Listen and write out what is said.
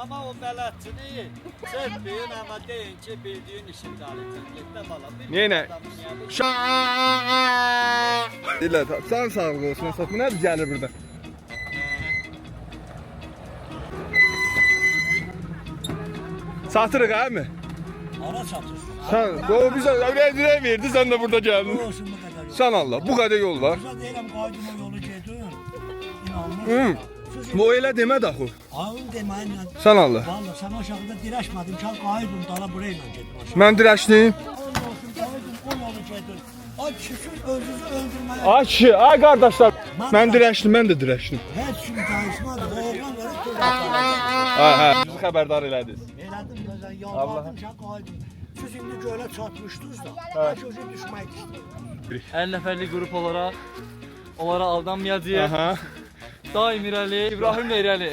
Ama o bələdçini çəkməyin, amma deyin ki, bildiyin işin cələtində bala. Neynə? Elə, sən sağlıq olsun, Əsat, bu nədir gəlir burada? Satırıq, əmi? Ara çatır. Sən, o bizə öyrədirə verdi, sən də burada gəldin. Olsun bu qədər yol. Sən Allah, bu qədər yol var. Bizə deyirəm qaydım o yolu gedim. İnanmır. Bu elə demə daxı. Ağın deməyin. Sən Allah. Valla sən aşağıda dirəşmədin ki, qaydım dala buraya ilə gedim aşağı. Mən dirəşdim. Allah olsun, qaydım o yolu gedim. Ay kişi özünüzü öldürməyə. Ay kişi, ay qardaşlar. Mən dirəşdim, mən də dirəşdim. Heç kim danışmadı. Oğlan verib Hə, bizi xəbərdar elədiniz. elədim gözəl yalvardım ki, qaydım. Siz indi gölə çatmışdınız da. Baş özü düşmək istəyir. 50 nəfərlik qrup olaraq onlara aldanmayacağıq. Aha. Daim irəli, İbrahim də irəli.